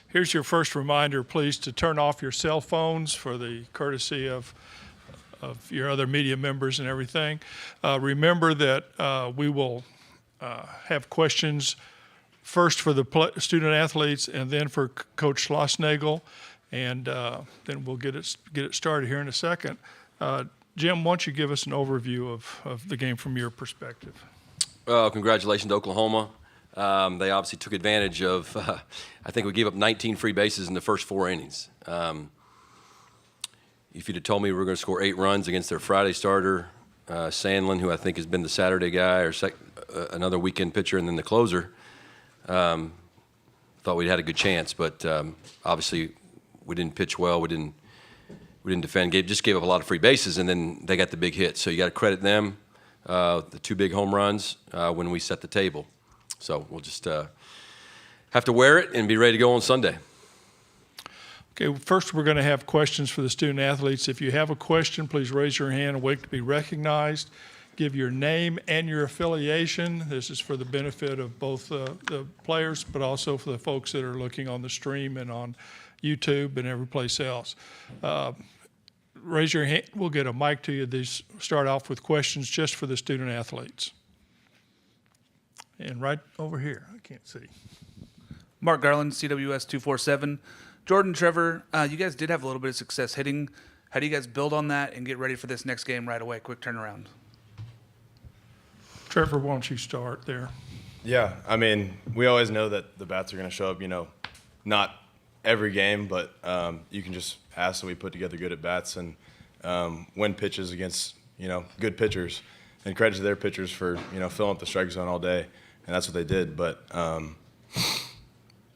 Here's your first reminder, please, to turn off your cell phones for the courtesy of your other media members and everything. Remember that we will have questions first for the student athletes and then for Coach Schlossnagel, and then we'll get it started here in a second. Jim, why don't you give us an overview of the game from your perspective? Well, congratulations to Oklahoma. They obviously took advantage of, I think we gave up 19 free bases in the first 4 innings. If you'd have told me we were going to score 8 runs against their Friday starter, Sandlin, who I think has been the Saturday guy, or another weekend pitcher, and then the closer, thought we'd had a good chance. But obviously we didn't pitch well. We didn't defend. Just gave up a lot of free bases, and then they got the big hit. So you got to credit them, the 2 big home runs when we set the table. So we'll just have to wear it and be ready to go on Sunday. Okay, first we're going to have questions for the student athletes. If you have a question, please raise your hand and wait to be recognized. Give your name and your affiliation. This is for the benefit of both the players, but also for the folks that are looking on the stream and on YouTube and every place else. Raise your hand. We'll get a mic to you. These start off with questions just for the student athletes. And right over here, I can't see. Mark Garland, CWS 247. Jordan, Trevor, you guys did have a little bit of success hitting. How do you guys build on that and get ready for this next game right away? Quick turnaround. Trevor, why don't you start there? Yeah, I mean, we always know that the bats are going to show up, not every game, but you can just ask that we put together good at-bats and win pitches against, good pitchers. And credit to their pitchers for, filling up the strike zone all day, and that's what they did. But,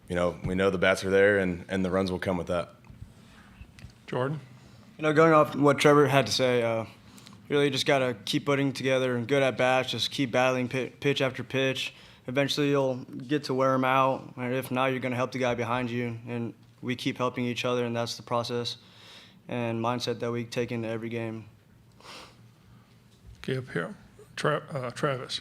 we know the bats are there, and the runs will come with that. Jordan? Going off what Trevor had to say, really just got to keep putting together good at-bats, just keep battling pitch after pitch. Eventually you'll get to wear them out, and if not, you're going to help the guy behind you. And we keep helping each other, and that's the process and mindset that we take into every game. Okay, up here. Travis.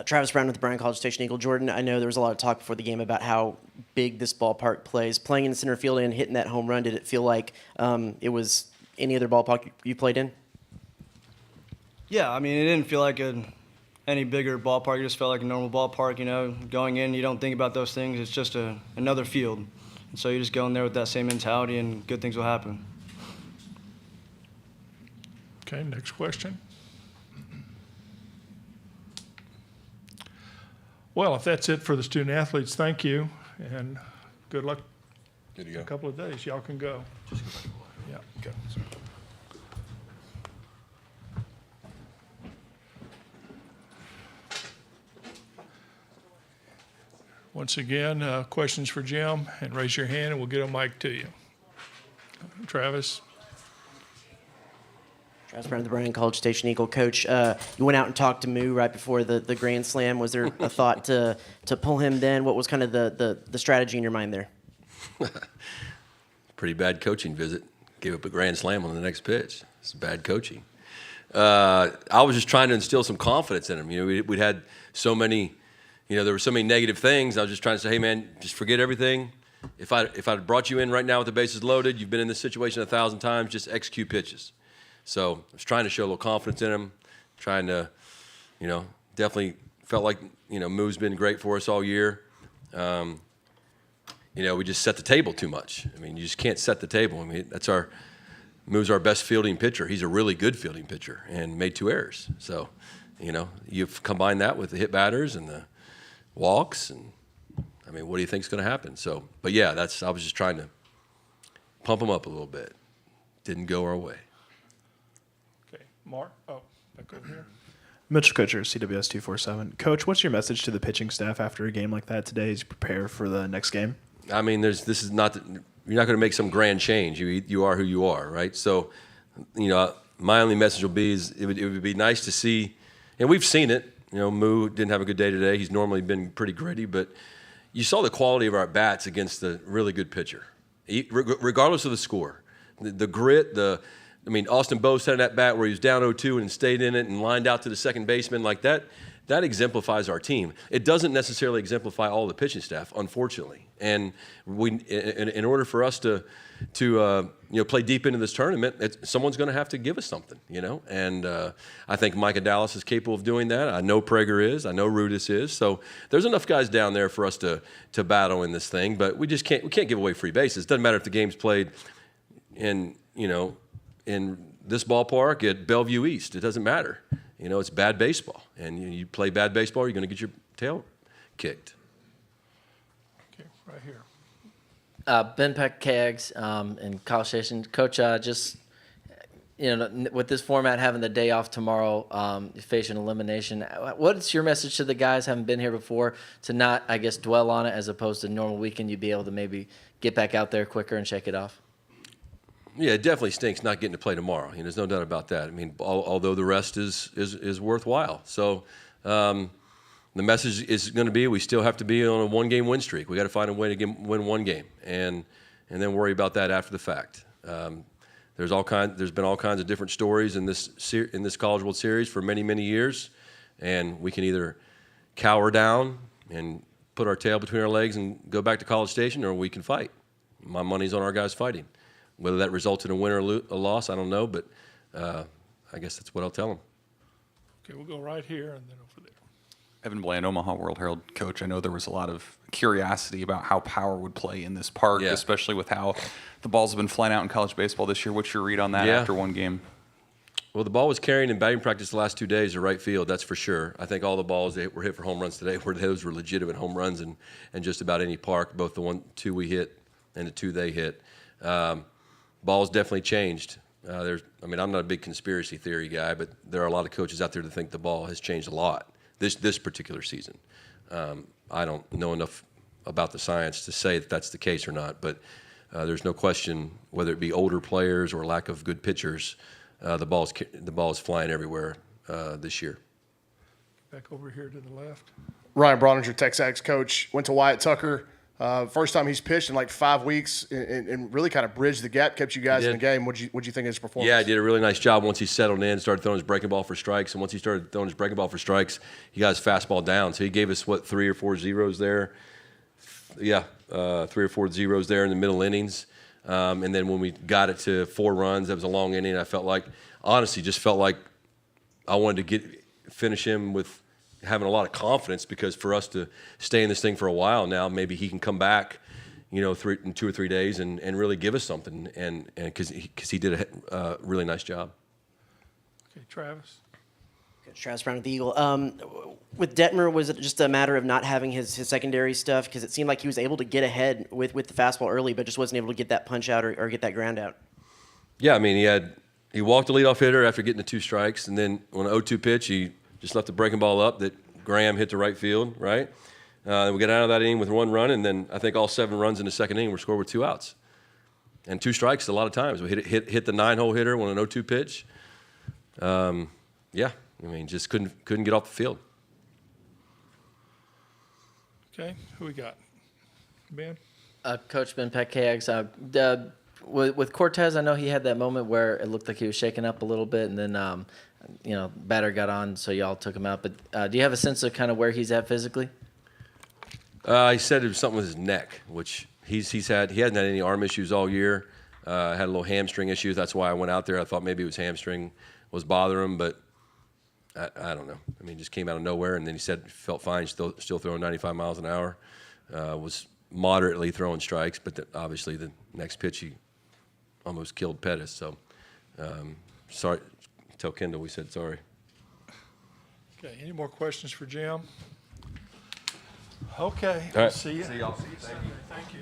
Travis Brown with the Bryan College Station Eagle. Jordan, I know there was a lot of talk before the game about how big this ballpark plays. Playing in center field and hitting that home run, did it feel like it was any other ballpark you played in? Yeah, I mean, it didn't feel like any bigger ballpark. It just felt like a normal ballpark, Going in, you don't think about those things. It's just another field. And so you just go in there with that same mentality, and good things will happen. Okay, next question. Well, if that's it for the student athletes, thank you, and good luck. Good to go. In a couple of days. Y'all can go. Yeah. Okay. Once again, questions for Jim, and raise your hand, and we'll get a mic to you. Travis? Travis Brown with the Bryan College Station Eagle. Coach, you went out and talked to Moo right before the Grand Slam. Was there a thought to pull him then? What was kind of the strategy in your mind there? Pretty bad coaching visit. Gave up a grand slam on the next pitch. It's bad coaching. I was just trying to instill some confidence in him. We'd had so many, there were so many negative things. I was just trying to say, hey, man, just forget everything. If I'd brought you in right now with the bases loaded, you've been in this situation 1,000 times, just execute pitches. So I was trying to show a little confidence in him, trying to, definitely felt like, Moo's been great for us all year. We just set the table too much. I mean, you just can't set the table. I mean, Moo's our best fielding pitcher. He's a really good fielding pitcher and made 2 errors. So, you've combined that with the hit batters and the walks, and I mean, what do you think's going to happen? So, but yeah, I was just trying to pump him up a little bit. Didn't go our way. Okay, Mark? Oh, back over here. Mitchell Kutcher, CWS 247. Coach, what's your message to the pitching staff after a game like that today as you prepare for the next game? I mean, you're not going to make some grand change. You are who you are, right? So, my only message will be it would be nice to see, and we've seen it. Moo didn't have a good day today. He's normally been pretty gritty, but you saw the quality of our bats against the really good pitcher, regardless of the score. The grit, Austin Bose had that bat where he was down 0-2 and stayed in it and lined out to the second baseman like that. that exemplifies our team. It doesn't necessarily exemplify all the pitching staff, unfortunately. And in order for us to play deep into this tournament, someone's going to have to give us something, And I think Micah Dallas is capable of doing that. I know Prager is. I know Rudis is. So there's enough guys down there for us to battle in this thing. But we can't give away free bases. It doesn't matter if the game's played in this ballpark at Bellevue East. It doesn't matter. It's bad baseball. And you play bad baseball, you're going to get your tail kicked. Okay, right here. Ben Peck, KAGS, in College Station. Coach, just, with this format, having the day off tomorrow, facing elimination, what's your message to the guys who haven't been here before to not, I guess, dwell on it as opposed to normal weekend, you'd be able to maybe get back out there quicker and shake it off? Yeah, it definitely stinks not getting to play tomorrow. There's no doubt about that. I mean, although the rest is worthwhile. So the message is going to be we still have to be on a one-game win streak. We got to find a way to win one game, and then worry about that after the fact. There's been all kinds of different stories in this College World Series for many years, and we can either cower down and put our tail between our legs and go back to College Station, or we can fight. My money's on our guys fighting. Whether that results in a win or a loss, I don't know, but I guess that's what I'll tell them. Okay, we'll go right here and then over there. Evan Bland, Omaha World Herald coach. I know there was a lot of curiosity about how power would play in this park, Yeah. especially with how the balls have been flying out in college baseball this year. What's your read on that Yeah. after one game? Well, the ball was carrying in batting practice the last 2 days to right field, that's for sure. I think all the balls that were hit for home runs today those were legitimate home runs in just about any park, both the 2 we hit and the 2 they hit. Ball's definitely changed. I'm not a big conspiracy theory guy, but there are a lot of coaches out there that think the ball has changed a lot this particular season. I don't know enough about the science to say that that's the case or not, but there's no question, whether it be older players or lack of good pitchers, the ball is flying everywhere this year. Back over here to the left. Ryan Brauninger, Texas coach, went to Wyatt Tucker. First time he's pitched in like 5 weeks and really kind of bridged the gap, kept you guys in the game. What'd you think of his performance? Yeah, he did a really nice job once he settled in, started throwing his breaking ball for strikes. And once he started throwing his breaking ball for strikes, he got his fastball down. So he gave us, 3 or 4 zeros there? Yeah, 3 or 4 zeros there in the middle innings. And then when we got it to 4 runs, that was a long inning. I felt like I wanted to finish him with having a lot of confidence, because for us to stay in this thing for a while now, maybe he can come back, in 2 or 3 days and really give us something, and because he did a really nice job. Okay, Travis. Coach Travis Brown with the Eagle. With Detmer, was it just a matter of not having his secondary stuff? Because it seemed like he was able to get ahead with the fastball early, but just wasn't able to get that punch out or get that ground out. Yeah, I mean, he walked the leadoff hitter after getting the 2 strikes, and then on an 0-2 pitch, he just left the breaking ball up that Graham hit to right field, right? We got out of that inning with 1 run, and then I think all 7 runs in the second inning were scored with 2 outs. And 2 strikes a lot of times. We hit the 9-hole hitter on an 0-2 pitch. Just couldn't get off the field. Okay, who we got? Ben? Coach Ben Peck, KAGS. With Cortez, I know he had that moment where it looked like he was shaking up a little bit, and then batter got on, so y'all took him out. But do you have a sense of kind of where he's at physically? He said it was something with his neck, which he hasn't had any arm issues all year. Had a little hamstring issue. That's why I went out there. I thought maybe his hamstring was bothering him, but I don't know. I mean, just came out of nowhere, and then he said he felt fine, still throwing 95 miles an hour. Was moderately throwing strikes, but obviously the next pitch he almost killed Pettis. So sorry. Tell Kendall we said sorry. Okay, any more questions for Jim? Okay, All right. see you. See y'all. Thank you.